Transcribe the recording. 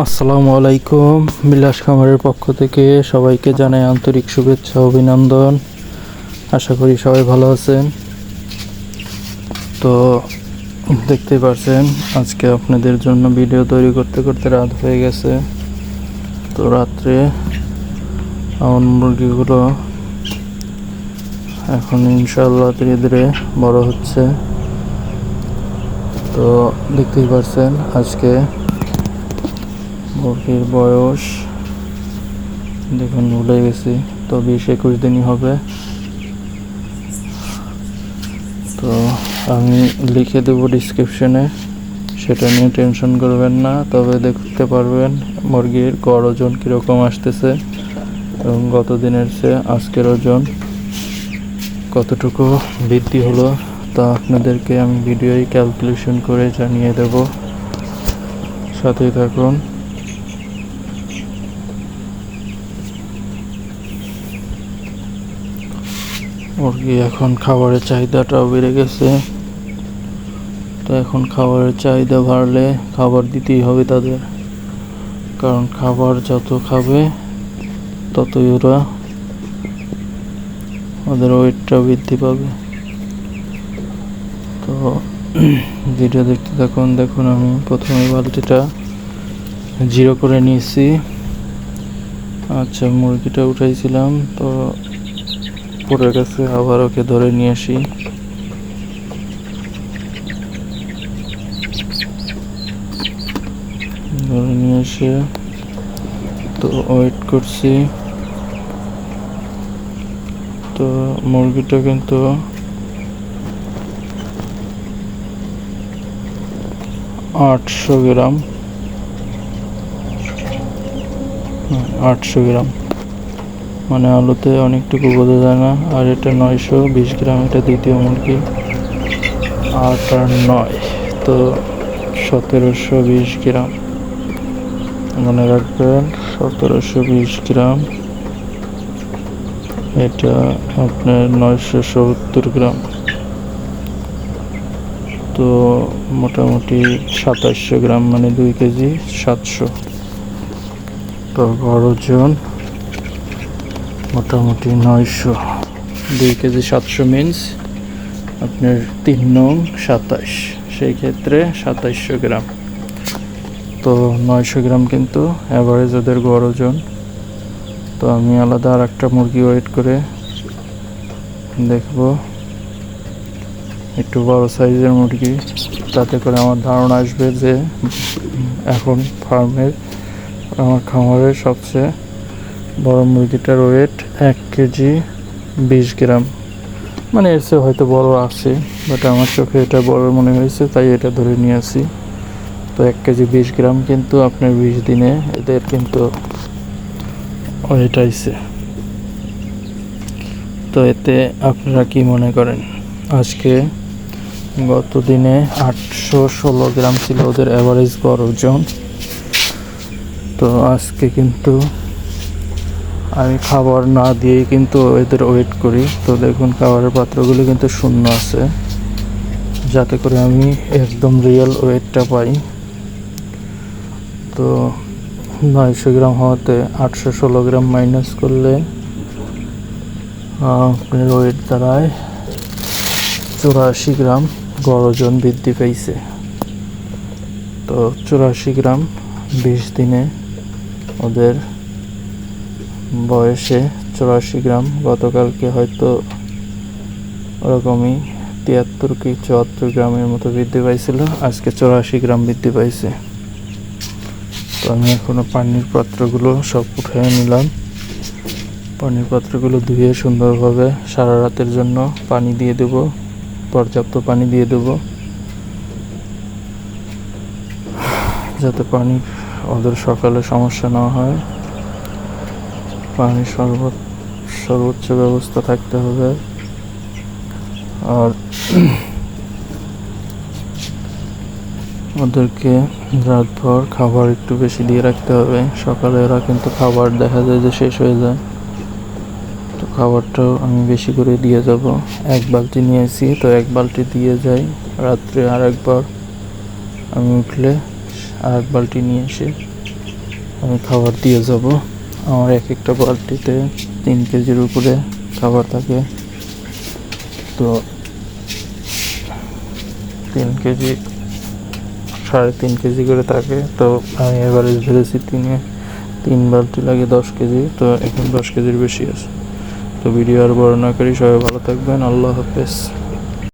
আসসালামু আলাইকুম। বিলাস খামারের পক্ষ থেকে সবাইকে জানাই আন্তরিক শুভেচ্ছা ও অভিনন্দন। আশা করি সবাই ভালো আছেন। তো দেখতেই পারছেন আজকে আপনাদের জন্য ভিডিও তৈরি করতে করতে রাত হয়ে গেছে। তো রাত্রে আমার মুরগিগুলো এখন ইনশাআল্লাহ ধীরে ধীরে বড় হচ্ছে। তো দেখতেই পারছেন আজকে মুরগির বয়স দেখুন ভুলে গেছি, তো 20-21 দিনই হবে। তো আমি লিখে দেবো ডিসক্রিপশনে, সেটা নিয়ে টেনশন করবেন না। তবে দেখতে পারবেন মুরগির গড় ওজন কীরকম আসতেছে এবং গত দিনের চেয়ে আজকের ওজন কতটুকু বৃদ্ধি হলো, তা আপনাদেরকে আমি ভিডিওয় ক্যালকুলেশন করে জানিয়ে দেব। সাথেই থাকুন। মুরগি এখন খাবারের চাহিদাটাও বেড়ে গেছে। তো এখন খাবারের চাহিদা বাড়লে খাবার দিতেই হবে তাদের, কারণ খাবার যত খাবে ততই ওদের ওয়েটটা বৃদ্ধি পাবে। তো ভিডিও দেখতে থাকুন। দেখুন আমি প্রথমে বালতিটা জিরো করে নিয়েছি। আচ্ছা, মুরগিটা উঠাইছিলাম তো পড়ে গেছে, আবার ওকে ধরে নিয়ে আসি। ধরে নিয়ে এসে তো ওয়েট করছি। তো মুরগিটা কিন্তু 800 গ্রাম, 800 গ্রাম মানে আলুতে অনেকটুকু বোঝা যায় না। আর এটা 920 গ্রাম, এটা দ্বিতীয় মুরগি। 8 আর 9 তো 1720 গ্রাম, মনে রাখবেন 1720 গ্রাম। এটা আপনার 970 গ্রাম, তো মোটামুটি 2700 গ্রাম, মানে 2 কেজি 700। তো গড় ওজন মোটামুটি 900, 2 কেজি 700 মিনস আপনার 3 নং 27, সেই ক্ষেত্রে 2700 গ্রাম। তো 900 গ্রাম কিন্তু অ্যাভারেজ ওদের গড় ওজন। তো আমি আলাদা আর একটা মুরগি ওয়েট করে দেখব, একটু বড় সাইজের মুরগি, তাতে করে আমার ধারণা আসবে যে এখন আমার খামারের সবচেয়ে বড় মুরগিটার ওয়েট 1 কেজি 20 গ্রাম, মানে এর চেয়ে হয়তো বড় আছে, বাট আমার চোখে এটা বড় মনে হয়েছে তাই এটা ধরে নিয়ে আসি। তো 1 কেজি 20 গ্রাম কিন্তু আপনার 20 দিনে এদের কিন্তু ওয়েট আইছে। তো এতে আপনারা কি মনে করেন? আজকে গত দিনে 816 গ্রাম ছিল ওদের অ্যাভারেজ গড় ওজন। তো আজকে কিন্তু আমি খাবার না দিয়েই কিন্তু এদের ওয়েট করি। তো দেখুন খাবারের পাত্রগুলো কিন্তু শূন্য আছে, যাতে করে আমি একদম রিয়েল ওয়েটটা পাই। তো 900 গ্রাম হওয়াতে 816 গ্রাম মাইনাস করলে আপনার ওয়েট দাঁড়ায় 84 গ্রাম, গড় ওজন বৃদ্ধি পেয়েছে। তো 84 গ্রাম 20 দিনে ওদের বয়সে 84 গ্রাম, গতকালকে হয়তো ওরকমই 73 কি 74 গ্রামের মতো বৃদ্ধি পাইছিল, আজকে 84 গ্রাম বৃদ্ধি পাইছে। তো আমি এখনো পানির পাত্রগুলো সব উঠিয়ে নিলাম। পানির পাত্রগুলো ধুয়ে সুন্দরভাবে সারা রাতের জন্য পানি দিয়ে দেব, পর্যাপ্ত পানি দিয়ে দেব, যাতে পানি ওদের সকালে সমস্যা না হয়। পানির সর্বোচ্চ ব্যবস্থা থাকতে হবে। আর ওদেরকে রাতভর খাবার একটু বেশি দিয়ে রাখতে হবে। সকালে ওরা কিন্তু খাবার দেখা যায় যে শেষ হয়ে যায়, তো খাবারটাও আমি বেশি করে দিয়ে যাব। 1 বালতি নিয়েছি, তো 1 বালতি দিয়ে যাই। রাত্রে আর একবার আমি উঠলে আর 1 বালতি নিয়ে এসে আমি খাবার দিয়ে যাব। আমার এক একটা বালতিতে 3 কেজির উপরে খাবার থাকে, তো 3 কেজি 3.5 কেজি করে থাকে। তো আমি এভারেজ ধরেছি 3 বালতি লাগে 10 কেজি, তো এখন 10 কেজির বেশি আছে। তো ভিডিও আর বড় না করি, সবাই ভালো থাকবেন, আল্লাহ হাফেজ।